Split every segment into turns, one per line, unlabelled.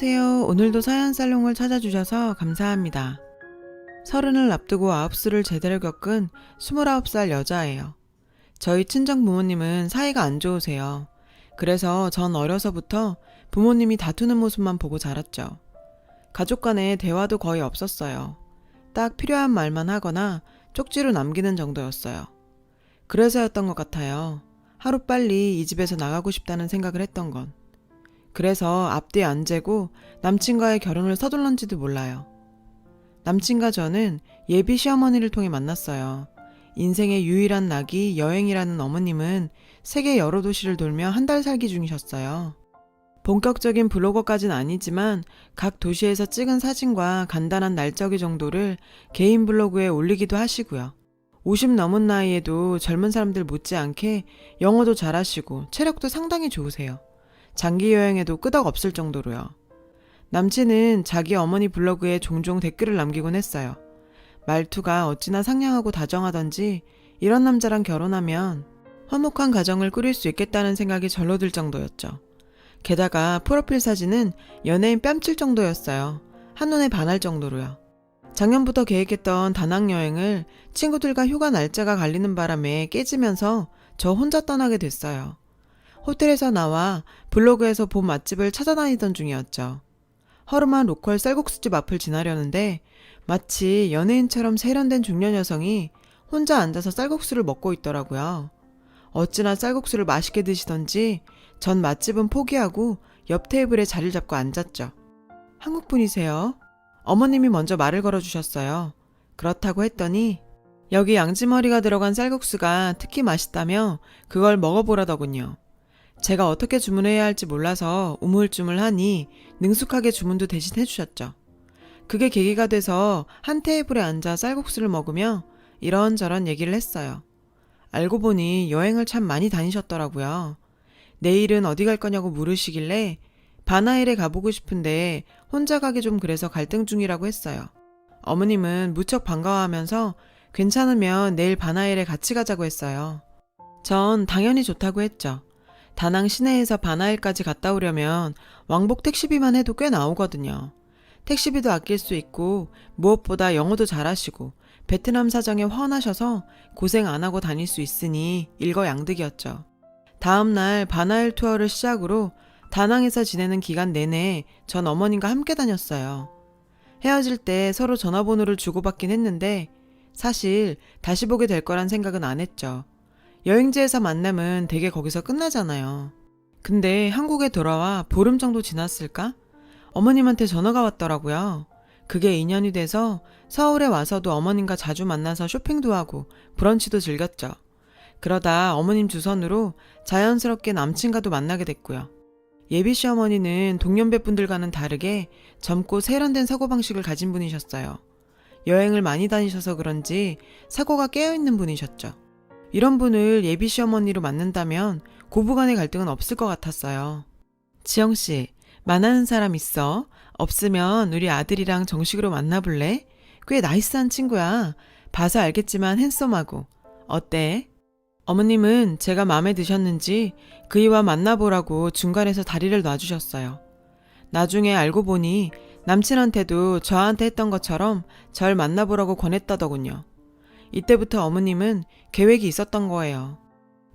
안녕하세요. 오늘도 사연살롱을 찾아주셔서 감사합니다. 30을 앞두고 아홉수를 제대로 겪은 29살 여자예요. 저희 친정 부모님은 사이가 안 좋으세요. 그래서 전 어려서부터 부모님이 다투는 모습만 보고 자랐죠. 가족 간에 대화도 거의 없었어요. 딱 필요한 말만 하거나 쪽지로 남기는 정도였어요. 그래서였던 것 같아요. 하루빨리 이 집에서 나가고 싶다는 생각을 했던 건. 그래서 앞뒤 안 재고 남친과의 결혼을 서둘렀는지도 몰라요. 남친과 저는 예비 시어머니를 통해 만났어요. 인생의 유일한 낙이 여행이라는 어머님은 세계 여러 도시를 돌며 한 달 살기 중이셨어요. 본격적인 블로거까지는 아니지만 각 도시에서 찍은 사진과 간단한 날짜기 정도를 개인 블로그에 올리기도 하시고요. 50 넘은 나이에도 젊은 사람들 못지않게 영어도 잘하시고 체력도 상당히 좋으세요. 장기 여행에도 끄덕 없을 정도로요. 남친은 자기 어머니 블로그에 종종 댓글을 남기곤 했어요. 말투가 어찌나 상냥하고 다정하던지 이런 남자랑 결혼하면 화목한 가정을 꾸릴 수 있겠다는 생각이 절로 들 정도였죠. 게다가 프로필 사진은 연예인 뺨칠 정도였어요. 한눈에 반할 정도로요. 작년부터 계획했던 다낭 여행을 친구들과 휴가 날짜가 갈리는 바람에 깨지면서 저 혼자 떠나게 됐어요. 호텔에서 나와 블로그에서 본 맛집을 찾아다니던 중이었죠. 허름한 로컬 쌀국수집 앞을 지나려는데 마치 연예인처럼 세련된 중년 여성이 혼자 앉아서 쌀국수를 먹고 있더라고요. 어찌나 쌀국수를 맛있게 드시던지 전 맛집은 포기하고 옆 테이블에 자리를 잡고 앉았죠. 한국 분이세요? 어머님이 먼저 말을 걸어주셨어요. 그렇다고 했더니 여기 양지머리가 들어간 쌀국수가 특히 맛있다며 그걸 먹어보라더군요. 제가 어떻게 주문해야 할지 몰라서 우물쭈물하니 능숙하게 주문도 대신 해주셨죠. 그게 계기가 돼서 한 테이블에 앉아 쌀국수를 먹으며 이런저런 얘기를 했어요. 알고 보니 여행을 참 많이 다니셨더라고요. 내일은 어디 갈 거냐고 물으시길래 바나일에 가보고 싶은데 혼자 가기 좀 그래서 갈등 중이라고 했어요. 어머님은 무척 반가워하면서 괜찮으면 내일 바나일에 같이 가자고 했어요. 전 당연히 좋다고 했죠. 다낭 시내에서 바나일까지 갔다 오려면 왕복 택시비만 해도 꽤 나오거든요. 택시비도 아낄 수 있고 무엇보다 영어도 잘하시고 베트남 사정에 훤하셔서 고생 안 하고 다닐 수 있으니 일거양득이었죠. 다음날 바나일 투어를 시작으로 다낭에서 지내는 기간 내내 전 어머님과 함께 다녔어요. 헤어질 때 서로 전화번호를 주고받긴 했는데 사실 다시 보게 될 거란 생각은 안 했죠. 여행지에서 만남은 대개 거기서 끝나잖아요. 근데 한국에 돌아와 보름 정도 지났을까? 어머님한테 전화가 왔더라고요. 그게 인연이 돼서 서울에 와서도 어머님과 자주 만나서 쇼핑도 하고 브런치도 즐겼죠. 그러다 어머님 주선으로 자연스럽게 남친과도 만나게 됐고요. 예비 시어머니는 동년배분들과는 다르게 젊고 세련된 사고방식을 가진 분이셨어요. 여행을 많이 다니셔서 그런지 사고가 깨어있는 분이셨죠. 이런 분을 예비 시어머니로 만난다면 고부간의 갈등은 없을 것 같았어요. 지영씨, 만나는 사람 있어? 없으면 우리 아들이랑 정식으로 만나볼래? 꽤 나이스한 친구야. 봐서 알겠지만 핸섬하고. 어때? 어머님은 제가 마음에 드셨는지 그이와 만나보라고 중간에서 다리를 놔주셨어요. 나중에 알고 보니 남친한테도 저한테 했던 것처럼 절 만나보라고 권했다더군요. 이때부터 어머님은 계획이 있었던 거예요.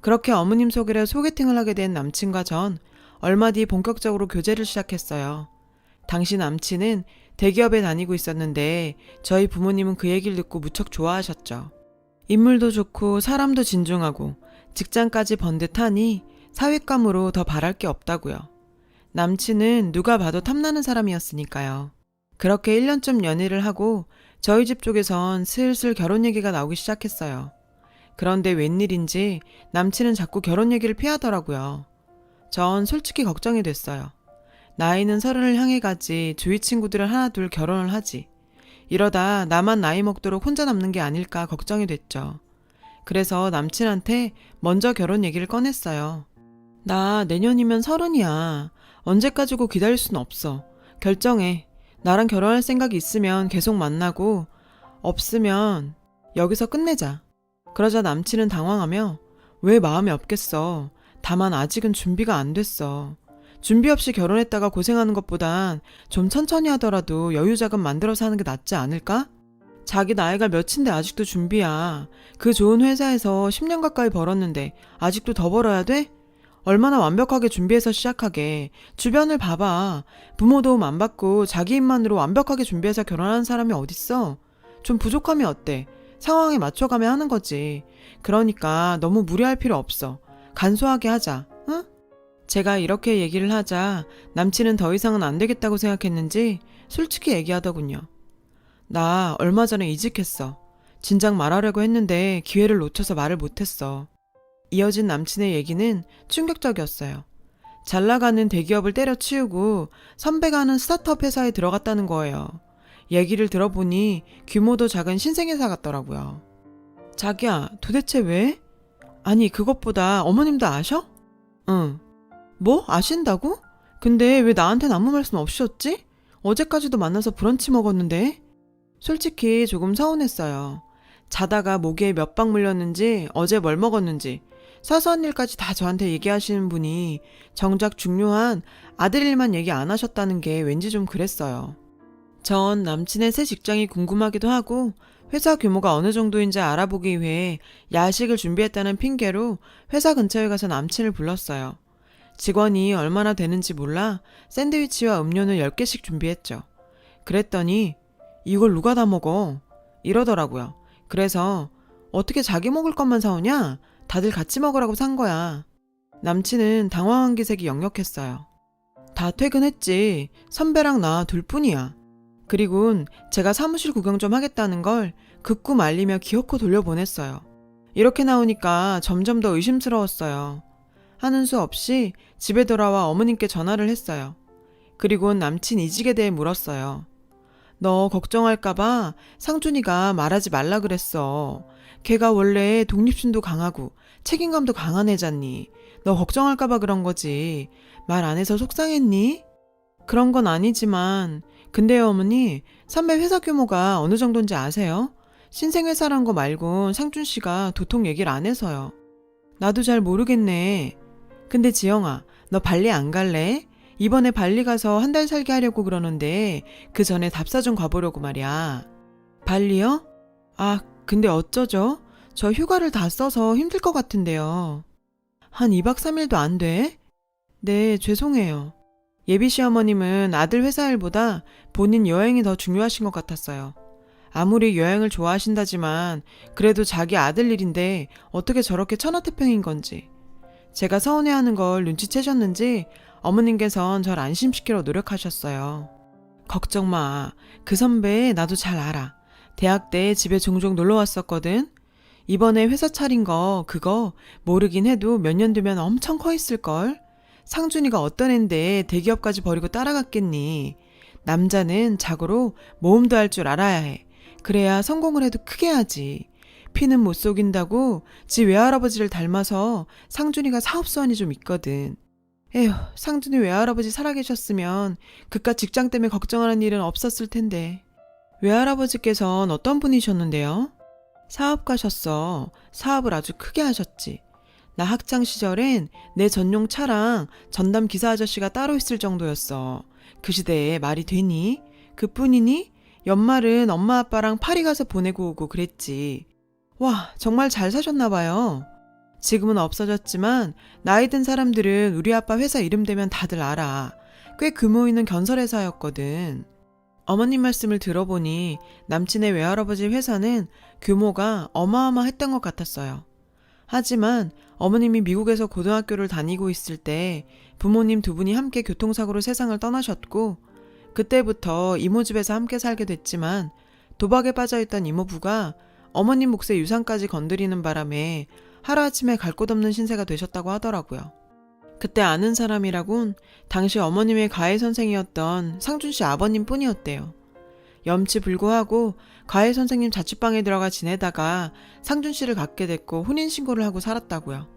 그렇게 어머님 소개로 소개팅을 하게 된 남친과 전 얼마 뒤 본격적으로 교제를 시작했어요. 당시 남친은 대기업에 다니고 있었는데 저희 부모님은 그 얘기를 듣고 무척 좋아하셨죠. 인물도 좋고 사람도 진중하고 직장까지 번듯하니 사윗감으로 더 바랄 게 없다고요. 남친은 누가 봐도 탐나는 사람이었으니까요. 그렇게 1년쯤 연애를 하고 저희 집 쪽에선 슬슬 결혼 얘기가 나오기 시작했어요. 그런데 웬일인지 남친은 자꾸 결혼 얘기를 피하더라고요. 전 솔직히 걱정이 됐어요. 나이는 30을 향해 가지 주위 친구들은 하나 둘 결혼을 하지. 이러다 나만 나이 먹도록 혼자 남는 게 아닐까 걱정이 됐죠. 그래서 남친한테 먼저 결혼 얘기를 꺼냈어요. 나 내년이면 30이야. 언제까지고 기다릴 순 없어. 결정해. 나랑 결혼할 생각이 있으면 계속 만나고 없으면 여기서 끝내자. 그러자 남친은 당황하며 왜 마음이 없겠어. 다만 아직은 준비가 안 됐어. 준비 없이 결혼했다가 고생하는 것보단 좀 천천히 하더라도 여유 자금 만들어서 하는 게 낫지 않을까? 자기 나이가 몇인데 아직도 준비야. 그 좋은 회사에서 10년 가까이 벌었는데 아직도 더 벌어야 돼? 얼마나 완벽하게 준비해서 시작하게. 주변을 봐봐. 부모 도움 안 받고 자기 힘만으로 완벽하게 준비해서 결혼하는 사람이 어딨어? 좀 부족함이 어때? 상황에 맞춰가며 하는 거지. 그러니까 너무 무리할 필요 없어. 간소하게 하자. 응? 제가 이렇게 얘기를 하자 남친은 더 이상은 안 되겠다고 생각했는지 솔직히 얘기하더군요. 나 얼마 전에 이직했어. 진작 말하려고 했는데 기회를 놓쳐서 말을 못했어. 이어진 남친의 얘기는 충격적이었어요. 잘 나가는 대기업을 때려치우고 선배가 하는 스타트업 회사에 들어갔다는 거예요. 얘기를 들어보니 규모도 작은 신생회사 같더라고요. 자기야, 도대체 왜? 아니, 그것보다 어머님도 아셔? 응. 뭐? 아신다고? 근데 왜 나한텐 아무 말씀 없으셨지? 어제까지도 만나서 브런치 먹었는데? 솔직히 조금 서운했어요. 자다가 모기에 몇 방 물렸는지 어제 뭘 먹었는지 사소한 일까지 다 저한테 얘기하시는 분이 정작 중요한 아들 일만 얘기 안 하셨다는 게 왠지 좀 그랬어요. 전 남친의 새 직장이 궁금하기도 하고 회사 규모가 어느 정도인지 알아보기 위해 야식을 준비했다는 핑계로 회사 근처에 가서 남친을 불렀어요. 직원이 얼마나 되는지 몰라 샌드위치와 음료는 10개씩 준비했죠. 그랬더니 이걸 누가 다 먹어? 이러더라고요. 그래서 어떻게 자기 먹을 것만 사오냐? 다들 같이 먹으라고 산 거야. 남친은 당황한 기색이 역력했어요. 다 퇴근했지. 선배랑 나 둘뿐이야. 그리곤 제가 사무실 구경 좀 하겠다는 걸 극구 말리며 기어코 돌려보냈어요. 이렇게 나오니까 점점 더 의심스러웠어요. 하는 수 없이 집에 돌아와 어머님께 전화를 했어요. 그리곤 남친 이직에 대해 물었어요. 너 걱정할까봐 상준이가 말하지 말라 그랬어. 걔가 원래 독립심도 강하고 책임감도 강한 애잖니. 너 걱정할까봐 그런 거지. 말 안 해서 속상했니? 그런 건 아니지만 근데요 어머니, 선배 회사 규모가 어느 정도인지 아세요? 신생회사란 거 말곤 상준 씨가 도통 얘기를 안 해서요. 나도 잘 모르겠네. 근데 지영아, 너 발리 안 갈래? 이번에 발리 가서 한 달 살게 하려고 그러는데 그 전에 답사 좀 가보려고 말이야. 발리요? 아, 근데 어쩌죠? 저 휴가를 다 써서 힘들 것 같은데요. 한 2박 3일도 안 돼? 네, 죄송해요. 예비 시어머님은 아들 회사 일보다 본인 여행이 더 중요하신 것 같았어요. 아무리 여행을 좋아하신다지만 그래도 자기 아들 일인데 어떻게 저렇게 천하태평인 건지. 제가 서운해하는 걸 눈치채셨는지 어머님께선 절 안심시키려 노력하셨어요. 걱정 마. 그 선배 나도 잘 알아. 대학 때 집에 종종 놀러 왔었거든. 이번에 회사 차린 거 그거 모르긴 해도 몇 년 뒤면 엄청 커 있을걸. 상준이가 어떤 앤데 대기업까지 버리고 따라갔겠니. 남자는 자고로 모험도 할 줄 알아야 해. 그래야 성공을 해도 크게 하지. 피는 못 속인다고 지 외할아버지를 닮아서 상준이가 사업수완이 좀 있거든. 에휴, 상준이 외할아버지 살아계셨으면 그깟 직장 때문에 걱정하는 일은 없었을 텐데. 외할아버지께선 어떤 분이셨는데요? 사업가셨어. 사업을 아주 크게 하셨지. 나 학창시절엔 내 전용 차랑 전담 기사 아저씨가 따로 있을 정도였어. 그 시대에 말이 되니? 그뿐이니? 연말은 엄마 아빠랑 파리 가서 보내고 오고 그랬지. 와, 정말 잘 사셨나 봐요. 지금은 없어졌지만 나이 든 사람들은 우리 아빠 회사 이름 대면 다들 알아. 꽤 규모 있는 건설회사였거든. 어머님 말씀을 들어보니 남친의 외할아버지 회사는 규모가 어마어마했던 것 같았어요. 하지만 어머님이 미국에서 고등학교를 다니고 있을 때 부모님 두 분이 함께 교통사고로 세상을 떠나셨고 그때부터 이모 집에서 함께 살게 됐지만 도박에 빠져있던 이모부가 어머님 몫의 유산까지 건드리는 바람에 하루아침에 갈 곳 없는 신세가 되셨다고 하더라고요. 그때 아는 사람이라곤 당시 어머님의 과외 선생이었던 상준 씨 아버님 뿐이었대요. 염치불구하고 과외 선생님 자취방에 들어가 지내다가 상준 씨를 갖게 됐고 혼인신고를 하고 살았다고요.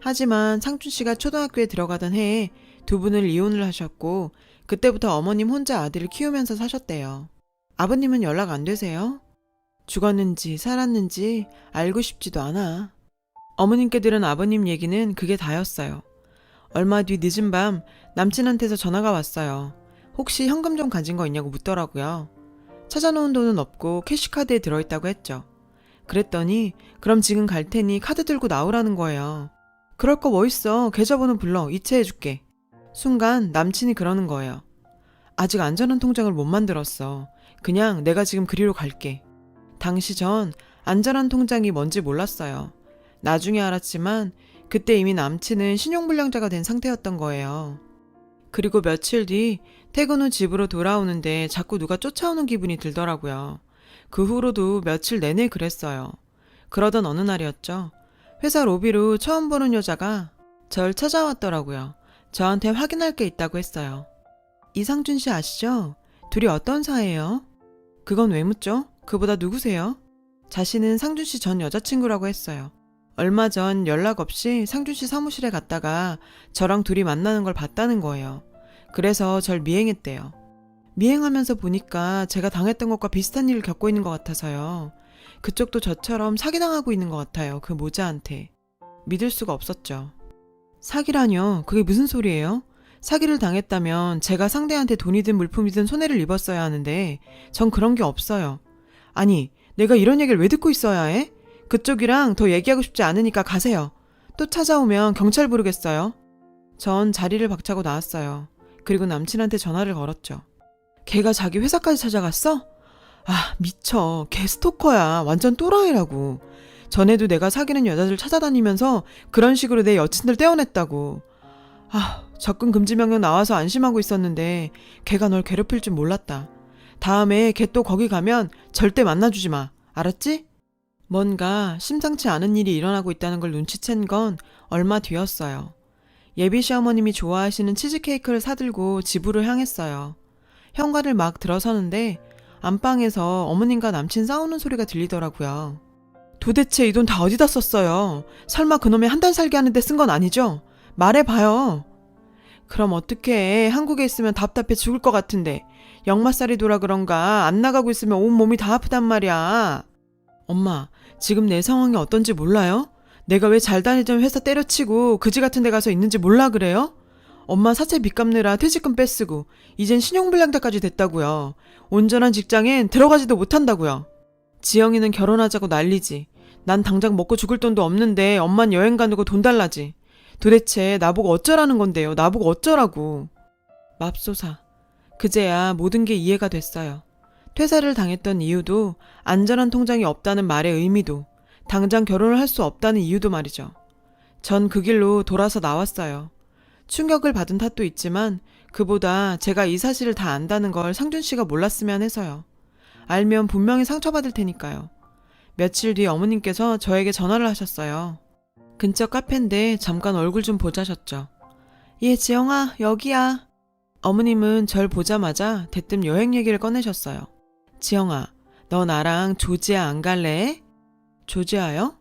하지만 상준 씨가 초등학교에 들어가던 해에 두 분을 이혼을 하셨고 그때부터 어머님 혼자 아들을 키우면서 사셨대요. 아버님은 연락 안 되세요? 죽었는지 살았는지 알고 싶지도 않아. 어머님께 들은 아버님 얘기는 그게 다였어요. 얼마 뒤 늦은 밤 남친한테서 전화가 왔어요. 혹시 현금 좀 가진 거 있냐고 묻더라고요. 찾아놓은 돈은 없고 캐시카드에 들어있다고 했죠. 그랬더니 그럼 지금 갈 테니 카드 들고 나오라는 거예요. 그럴 거 뭐 있어. 계좌번호 불러. 이체해줄게. 순간 남친이 그러는 거예요. 아직 안전한 통장을 못 만들었어. 그냥 내가 지금 그리로 갈게. 당시 전 안전한 통장이 뭔지 몰랐어요. 나중에 알았지만 그때 이미 남친은 신용불량자가 된 상태였던 거예요. 그리고 며칠 뒤 퇴근 후 집으로 돌아오는데 자꾸 누가 쫓아오는 기분이 들더라고요. 그 후로도 며칠 내내 그랬어요. 그러던 어느 날이었죠. 회사 로비로 처음 보는 여자가 절 찾아왔더라고요. 저한테 확인할 게 있다고 했어요. 이상준 씨 아시죠? 둘이 어떤 사이예요? 그건 왜 묻죠? 그보다 누구세요? 자신은 상준 씨 전 여자친구라고 했어요. 얼마 전 연락 없이 상준 씨 사무실에 갔다가 저랑 둘이 만나는 걸 봤다는 거예요. 그래서 절 미행했대요. 미행하면서 보니까 제가 당했던 것과 비슷한 일을 겪고 있는 것 같아서요. 그쪽도 저처럼 사기당하고 있는 것 같아요. 그 모자한테. 믿을 수가 없었죠. 사기라뇨? 그게 무슨 소리예요? 사기를 당했다면 제가 상대한테 돈이든 물품이든 손해를 입었어야 하는데 전 그런 게 없어요. 아니, 내가 이런 얘기를 왜 듣고 있어야 해? 그쪽이랑 더 얘기하고 싶지 않으니까 가세요. 또 찾아오면 경찰 부르겠어요. 전 자리를 박차고 나왔어요. 그리고 남친한테 전화를 걸었죠. 걔가 자기 회사까지 찾아갔어? 아, 미쳐. 걔 스토커야. 완전 또라이라고. 전에도 내가 사귀는 여자들 찾아다니면서 그런 식으로 내 여친들 떼어냈다고. 아, 접근 금지 명령 나와서 안심하고 있었는데 걔가 널 괴롭힐 줄 몰랐다. 다음에 걔 또 거기 가면 절대 만나주지 마. 알았지? 뭔가 심상치 않은 일이 일어나고 있다는 걸 눈치챈 건 얼마 뒤였어요. 예비 시어머님이 좋아하시는 치즈케이크를 사들고 집으로 향했어요. 현관을 막 들어서는데 안방에서 어머님과 남친 싸우는 소리가 들리더라고요. 도대체 이 돈 다 어디다 썼어요? 설마 그놈이 한 달 살게 하는데 쓴 건 아니죠? 말해봐요. 그럼 어떡해. 한국에 있으면 답답해 죽을 것 같은데 역마살이 돌아 그런가 안 나가고 있으면 온몸이 다 아프단 말이야. 엄마, 지금 내 상황이 어떤지 몰라요? 내가 왜 잘 다니던 회사 때려치고 그지 같은 데 가서 있는지 몰라 그래요? 엄마 사채 빚 갚느라 퇴직금 뺏쓰고 이젠 신용불량자까지 됐다고요. 온전한 직장엔 들어가지도 못한다고요. 지영이는 결혼하자고 난리지. 난 당장 먹고 죽을 돈도 없는데 엄만 여행 가느고 돈 달라지. 도대체 나보고 어쩌라는 건데요. 나보고 어쩌라고. 맙소사. 그제야 모든 게 이해가 됐어요. 퇴사를 당했던 이유도 안전한 통장이 없다는 말의 의미도 당장 결혼을 할 수 없다는 이유도 말이죠. 전 그 길로 돌아서 나왔어요. 충격을 받은 탓도 있지만 그보다 제가 이 사실을 다 안다는 걸 상준 씨가 몰랐으면 해서요. 알면 분명히 상처받을 테니까요. 며칠 뒤 어머님께서 저에게 전화를 하셨어요. 근처 카페인데 잠깐 얼굴 좀 보자셨죠. 예, 지영아, 여기야. 어머님은 절 보자마자 대뜸 여행 얘기를 꺼내셨어요. 지영아, 너 나랑 조지아 안 갈래? 조지아요?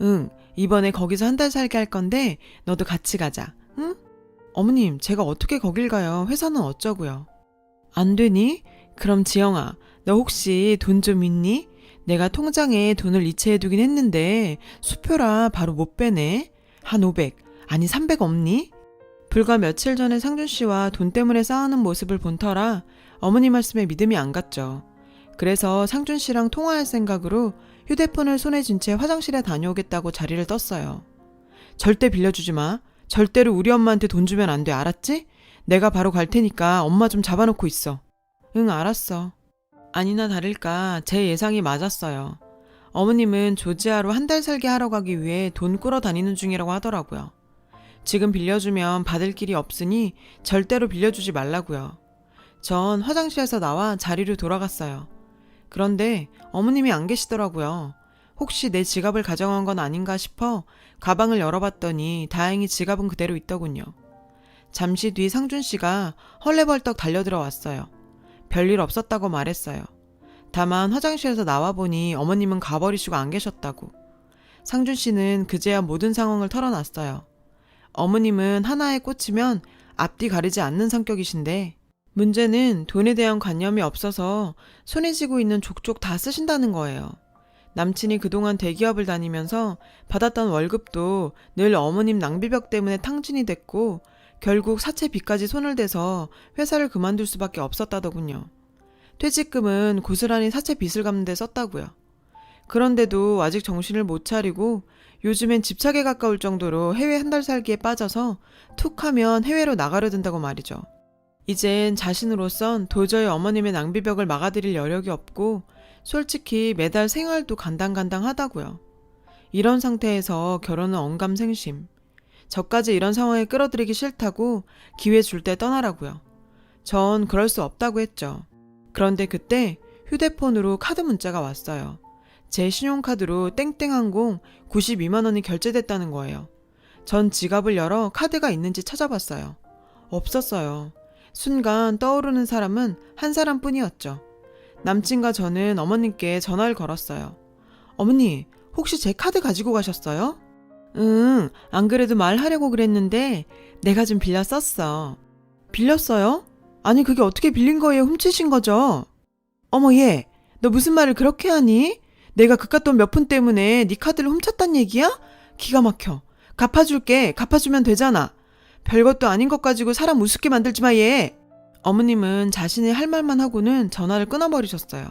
응, 이번에 거기서 한 달 살게 할 건데 너도 같이 가자. 응? 어머님, 제가 어떻게 거길 가요? 회사는 어쩌고요? 안 되니? 그럼 지영아, 너 혹시 돈 좀 있니? 내가 통장에 돈을 이체해두긴 했는데 수표라 바로 못 빼네. 한 500, 아니 300 없니? 불과 며칠 전에 상준 씨와 돈 때문에 싸우는 모습을 본 터라 어머니 말씀에 믿음이 안 갔죠. 그래서 상준 씨랑 통화할 생각으로 휴대폰을 손에 쥔 채 화장실에 다녀오겠다고 자리를 떴어요. 절대 빌려주지 마. 절대로 우리 엄마한테 돈 주면 안 돼. 알았지? 내가 바로 갈 테니까 엄마 좀 잡아놓고 있어. 응, 알았어. 아니나 다를까 제 예상이 맞았어요. 어머님은 조지아로 한 달 살게 하러 가기 위해 돈 꾸러 다니는 중이라고 하더라고요. 지금 빌려주면 받을 길이 없으니 절대로 빌려주지 말라고요. 전 화장실에서 나와 자리로 돌아갔어요. 그런데 어머님이 안 계시더라고요. 혹시 내 지갑을 가져간 건 아닌가 싶어 가방을 열어봤더니 다행히 지갑은 그대로 있더군요. 잠시 뒤 상준 씨가 헐레벌떡 달려들어왔어요. 별일 없었다고 말했어요. 다만 화장실에서 나와보니 어머님은 가버리시고 안 계셨다고. 상준 씨는 그제야 모든 상황을 털어놨어요. 어머님은 하나에 꽂히면 앞뒤 가리지 않는 성격이신데 문제는 돈에 대한 관념이 없어서 손에 쥐고 있는 족족 다 쓰신다는 거예요. 남친이 그동안 대기업을 다니면서 받았던 월급도 늘 어머님 낭비벽 때문에 탕진이 됐고 결국 사채빚까지 손을 대서 회사를 그만둘 수밖에 없었다더군요. 퇴직금은 고스란히 사채빚을 갚는 데 썼다고요. 그런데도 아직 정신을 못 차리고 요즘엔 집착에 가까울 정도로 해외 한 달 살기에 빠져서 툭 하면 해외로 나가려 든다고 말이죠. 이젠 자신으로선 도저히 어머님의 낭비벽을 막아드릴 여력이 없고 솔직히 매달 생활도 간당간당하다고요. 이런 상태에서 결혼은 언감생심. 저까지 이런 상황에 끌어들이기 싫다고 기회 줄 때 떠나라고요. 전 그럴 수 없다고 했죠. 그런데 그때 휴대폰으로 카드 문자가 왔어요. 제 신용카드로 땡땡항공 92만 원이 결제됐다는 거예요. 전 지갑을 열어 카드가 있는지 찾아봤어요. 없었어요. 순간 떠오르는 사람은 한 사람뿐이었죠. 남친과 저는 어머님께 전화를 걸었어요. 어머니, 혹시 제 카드 가지고 가셨어요? 응, 안 그래도 말하려고 그랬는데 내가 좀 빌려 썼어. 빌렸어요? 아니 그게 어떻게 빌린 거예요? 훔치신 거죠? 어머 얘, 너 무슨 말을 그렇게 하니? 내가 그깟 돈 몇 푼 때문에 네 카드를 훔쳤단 얘기야? 기가 막혀. 갚아줄게. 갚아주면 되잖아. 별것도 아닌 것 가지고 사람 우습게 만들지 마 얘. 어머님은 자신이 할 말만 하고는 전화를 끊어버리셨어요.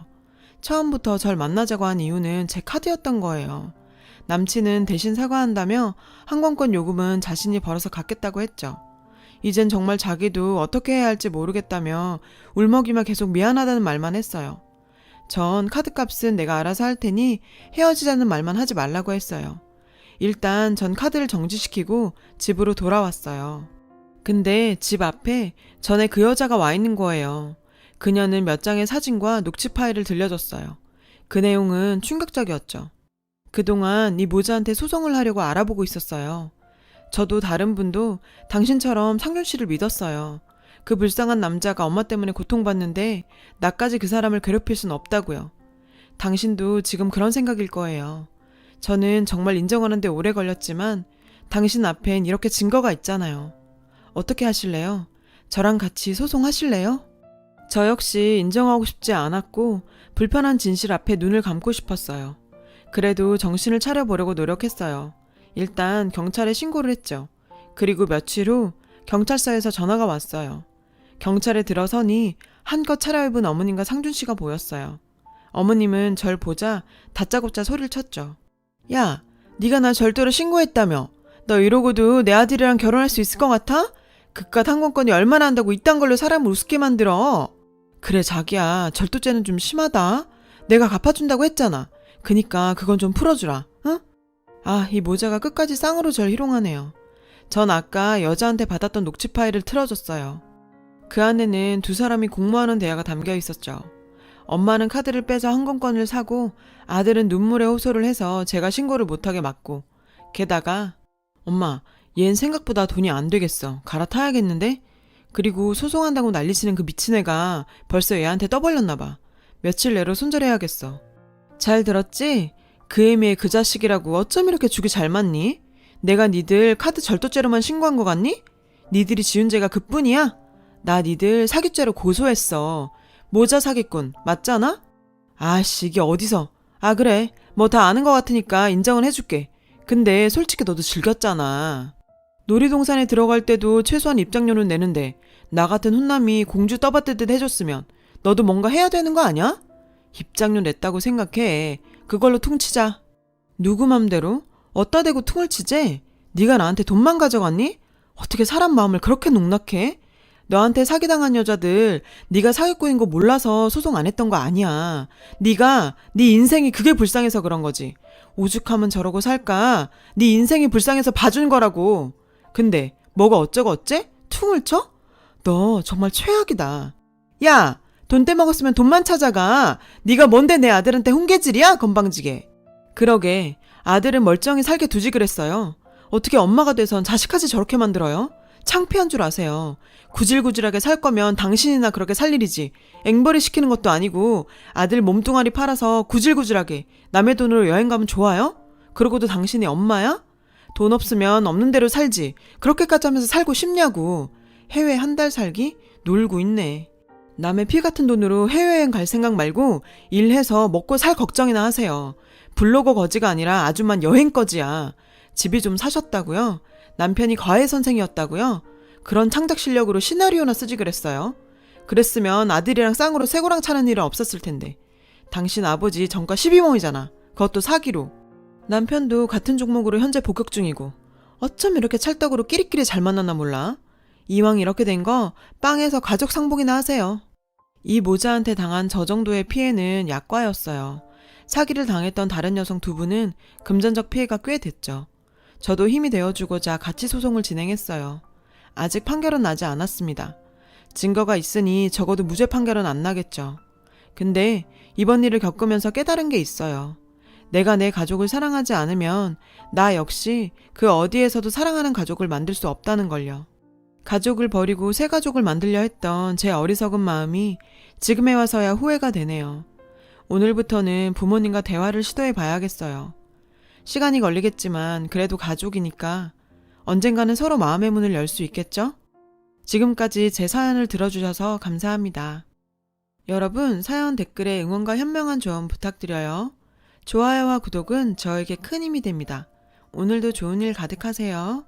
처음부터 절 만나자고 한 이유는 제 카드였던 거예요. 남친은 대신 사과한다며 항공권 요금은 자신이 벌어서 갚겠다고 했죠. 이젠 정말 자기도 어떻게 해야 할지 모르겠다며 울먹이며 계속 미안하다는 말만 했어요. 전 카드값은 내가 알아서 할 테니 헤어지자는 말만 하지 말라고 했어요. 일단 전 카드를 정지시키고 집으로 돌아왔어요. 근데 집 앞에 전에 그 여자가 와 있는 거예요. 그녀는 몇 장의 사진과 녹취 파일을 들려줬어요. 그 내용은 충격적이었죠. 그동안 이 모자한테 소송을 하려고 알아보고 있었어요. 저도 다른 분도 당신처럼 상준 씨를 믿었어요. 그 불쌍한 남자가 엄마 때문에 고통받는데 나까지 그 사람을 괴롭힐 순 없다고요. 당신도 지금 그런 생각일 거예요. 저는 정말 인정하는데 오래 걸렸지만 당신 앞엔 이렇게 증거가 있잖아요. 어떻게 하실래요? 저랑 같이 소송하실래요? 저 역시 인정하고 싶지 않았고 불편한 진실 앞에 눈을 감고 싶었어요. 그래도 정신을 차려보려고 노력했어요. 일단 경찰에 신고를 했죠. 그리고 며칠 후 경찰서에서 전화가 왔어요. 경찰에 들어서니 한껏 차려입은 어머님과 상준 씨가 보였어요. 어머님은 절 보자 다짜고짜 소리를 쳤죠. 야, 네가 나 절도로 신고했다며. 너 이러고도 내 아들이랑 결혼할 수 있을 것 같아? 그깟 항공권이 얼마나 한다고 이딴 걸로 사람을 우습게 만들어. 그래 자기야, 절도죄는 좀 심하다. 내가 갚아준다고 했잖아. 그니까 그건 좀 풀어주라. 응? 아, 이 모자가 끝까지 쌍으로 절 희롱하네요. 전 아까 여자한테 받았던 녹취 파일을 틀어줬어요. 그 안에는 두 사람이 공모하는 대화가 담겨 있었죠. 엄마는 카드를 빼서 항공권을 사고 아들은 눈물에 호소를 해서 제가 신고를 못하게 막고, 게다가 엄마, 얜 생각보다 돈이 안 되겠어. 갈아타야겠는데? 그리고 소송한다고 난리치는 그 미친 애가 벌써 얘한테 떠벌렸나 봐. 며칠 내로 손절해야겠어. 잘 들었지? 그 애미의 그 자식이라고 어쩜 이렇게 죽이 잘 맞니? 내가 니들 카드 절도죄로만 신고한 거 같니? 니들이 지은 죄가 그뿐이야? 나 니들 사기죄로 고소했어. 모자 사기꾼 맞잖아? 아씨 이게 어디서. 아 그래 뭐 다 아는 거 같으니까 인정은 해줄게. 근데 솔직히 너도 즐겼잖아. 놀이동산에 들어갈 때도 최소한 입장료는 내는데 나 같은 훈남이 공주 떠받들듯 해줬으면 너도 뭔가 해야 되는 거 아니야? 입장료 냈다고 생각해. 그걸로 퉁치자. 누구 맘대로? 어따 대고 퉁을 치지? 네가 나한테 돈만 가져갔니? 어떻게 사람 마음을 그렇게 농락해? 너한테 사기당한 여자들 네가 사기꾼인 거 몰라서 소송 안 했던 거 아니야. 네가 네 인생이 그게 불쌍해서 그런 거지. 오죽하면 저러고 살까? 네 인생이 불쌍해서 봐준 거라고. 근데 뭐가 어쩌고 어째? 퉁을 쳐? 너 정말 최악이다. 야! 돈 떼먹었으면 돈만 찾아가. 네가 뭔데 내 아들한테 훈계질이야? 건방지게. 그러게 아들은 멀쩡히 살게 두지 그랬어요. 어떻게 엄마가 돼선 자식까지 저렇게 만들어요? 창피한 줄 아세요. 구질구질하게 살 거면 당신이나 그렇게 살 일이지. 앵벌이 시키는 것도 아니고 아들 몸뚱아리 팔아서 구질구질하게 남의 돈으로 여행 가면 좋아요? 그러고도 당신이 엄마야? 돈 없으면 없는 대로 살지. 그렇게까지 하면서 살고 싶냐고. 해외 한 달 살기? 놀고 있네. 남의 피 같은 돈으로 해외여행 갈 생각 말고 일해서 먹고 살 걱정이나 하세요. 블로거 거지가 아니라 아주만 여행 거지야. 집이 좀 사셨다고요? 남편이 과외 선생이었다고요? 그런 창작 실력으로 시나리오나 쓰지 그랬어요. 그랬으면 아들이랑 쌍으로 쇠고랑 차는 일은 없었을 텐데. 당신 아버지 전과 12몸이잖아. 그것도 사기로. 남편도 같은 종목으로 현재 복역 중이고. 어쩜 이렇게 찰떡으로 끼리끼리 잘 만났나 몰라. 이왕 이렇게 된 거 빵에서 가족 상봉이나 하세요. 이 모자한테 당한 저 정도의 피해는 약과였어요. 사기를 당했던 다른 여성 두 분은 금전적 피해가 꽤 됐죠. 저도 힘이 되어주고자 같이 소송을 진행했어요. 아직 판결은 나지 않았습니다. 증거가 있으니 적어도 무죄 판결은 안 나겠죠. 근데 이번 일을 겪으면서 깨달은 게 있어요. 내가 내 가족을 사랑하지 않으면 나 역시 그 어디에서도 사랑하는 가족을 만들 수 없다는 걸요. 가족을 버리고 새 가족을 만들려 했던 제 어리석은 마음이 지금에 와서야 후회가 되네요. 오늘부터는 부모님과 대화를 시도해 봐야겠어요. 시간이 걸리겠지만 그래도 가족이니까 언젠가는 서로 마음의 문을 열 수 있겠죠? 지금까지 제 사연을 들어주셔서 감사합니다. 여러분, 사연 댓글에 응원과 현명한 조언 부탁드려요. 좋아요와 구독은 저에게 큰 힘이 됩니다. 오늘도 좋은 일 가득하세요.